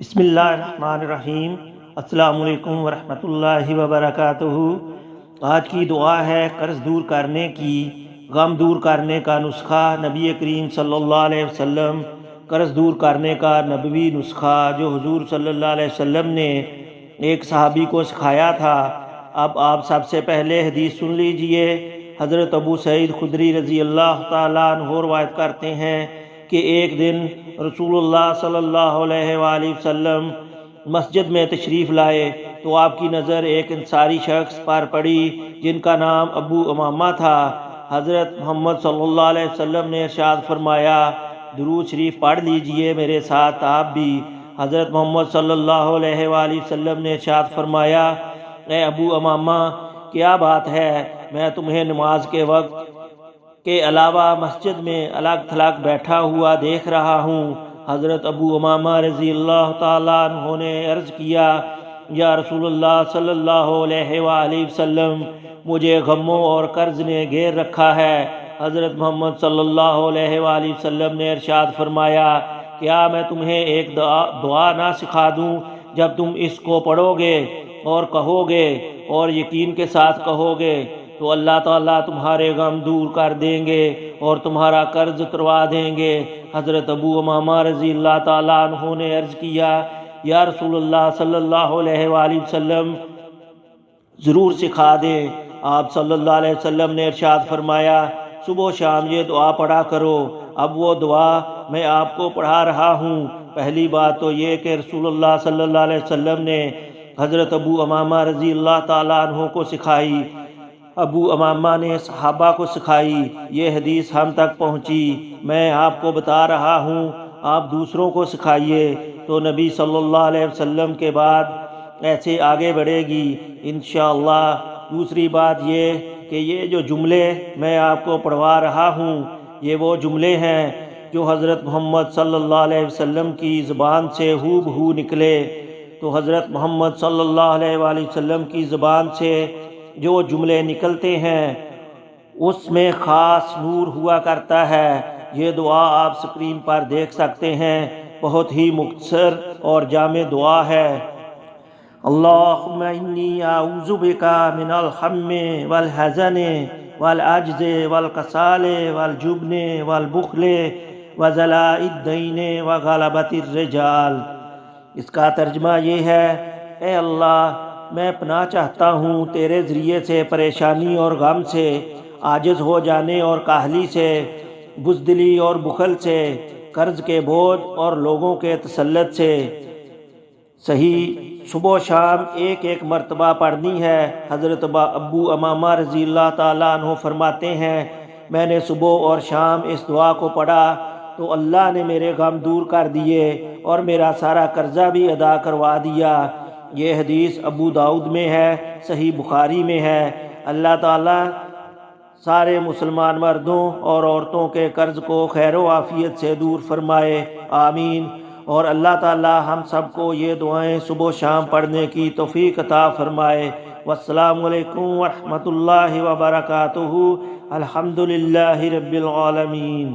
بسم اللہ الرحمن الرحیم۔ السلام علیکم ورحمۃ اللہ وبرکاتہ۔ آج کی دعا ہے قرض دور کرنے کی، غم دور کرنے کا نسخہ نبی کریم صلی اللہ علیہ وسلم۔ قرض دور کرنے کا نبوی نسخہ جو حضور صلی اللہ علیہ وسلم نے ایک صحابی کو سکھایا تھا۔ اب آپ سب سے پہلے حدیث سن لیجئے۔ حضرت ابو سعید خدری رضی اللہ تعالیٰ عنہ روایت کرتے ہیں کہ ایک دن رسول اللہ صلی اللہ علیہ وآلہ وسلم مسجد میں تشریف لائے تو آپ کی نظر ایک انصاری شخص پر پڑی جن کا نام ابو امامہ تھا۔ حضرت محمد صلی اللہ علیہ وسلم نے ارشاد فرمایا، درود شریف پڑھ لیجئے میرے ساتھ آپ بھی۔ حضرت محمد صلی اللہ علیہ وآلہ وسلم نے ارشاد فرمایا، اے ابو امامہ، کیا بات ہے؟ میں تمہیں نماز کے وقت کے علاوہ مسجد میں الگ تھلگ بیٹھا ہوا دیکھ رہا ہوں۔ حضرت ابو امامہ رضی اللہ تعالیٰ عنہ نے عرض کیا، یا رسول اللہ صلی اللہ علیہ وآلہ وسلم، مجھے غموں اور قرض نے گھیر رکھا ہے۔ حضرت محمد صلی اللہ علیہ وآلہ وسلم نے ارشاد فرمایا، کیا میں تمہیں ایک دعا نہ سکھا دوں؟ جب تم اس کو پڑھو گے اور کہو گے اور یقین کے ساتھ کہو گے تو اللہ تعالیٰ تمہارے غم دور کر دیں گے اور تمہارا قرض اتروا دیں گے۔ حضرت ابو امامہ رضی اللہ تعالیٰ عنہ نے عرض کیا، یا رسول اللہ صلی اللہ علیہ وآلہ وسلم، ضرور سکھا دیں۔ آپ صلی اللہ علیہ وسلم نے ارشاد فرمایا، صبح و شام یہ دعا پڑھا کرو۔ اب وہ دعا میں آپ کو پڑھا رہا ہوں۔ پہلی بات تو یہ کہ رسول اللہ صلی اللہ علیہ وسلم نے حضرت ابو امامہ رضی اللہ تعالیٰ عنہ کو سکھائی، ابو امامہ نے صحابہ کو سکھائی۔ یہ حدیث ہم تک پہنچی، میں آپ کو بتا رہا ہوں، آپ دوسروں کو سکھائیے تو نبی صلی اللہ علیہ وسلم کے بعد ایسے آگے بڑھے گی انشاءاللہ۔ دوسری بات یہ کہ یہ جو جملے میں آپ کو پڑھوا رہا ہوں، یہ وہ جملے ہیں جو حضرت محمد صلی اللہ علیہ وسلم کی زبان سے ہو بہو نکلے۔ تو حضرت محمد صلی اللہ علیہ وآلہ وسلم کی زبان سے جو جملے نکلتے ہیں اس میں خاص نور ہوا کرتا ہے۔ یہ دعا آپ سکرین پر دیکھ سکتے ہیں، بہت ہی مختصر اور جامع دعا ہے۔ اللہم انی اعوذ بک من الہم والحزن والعجز والکسال والجبن والبخل وجلاء الدین وغلبۃ الرجال۔ اس کا ترجمہ یہ ہے، اے اللہ، میں پناہ چاہتا ہوں تیرے ذریعے سے پریشانی اور غم سے، عاجز ہو جانے اور کاہلی سے، بزدلی اور بخل سے، قرض کے بوجھ اور لوگوں کے تسلط سے۔ صحیح صبح و شام ایک ایک مرتبہ پڑھنی ہے۔ حضرت ابو امامہ رضی اللہ تعالیٰ عنہ فرماتے ہیں، میں نے صبح اور شام اس دعا کو پڑھا تو اللہ نے میرے غم دور کر دیے اور میرا سارا قرضہ بھی ادا کروا دیا۔ یہ حدیث ابو داؤد میں ہے، صحیح بخاری میں ہے۔ اللہ تعالیٰ سارے مسلمان مردوں اور عورتوں کے قرض کو خیر و عافیت سے دور فرمائے، آمین۔ اور اللہ تعالیٰ ہم سب کو یہ دعائیں صبح و شام پڑھنے کی توفیق عطا فرمائے۔ والسلام علیکم ورحمۃ اللہ وبرکاتہ۔ الحمدللہ رب العالمین۔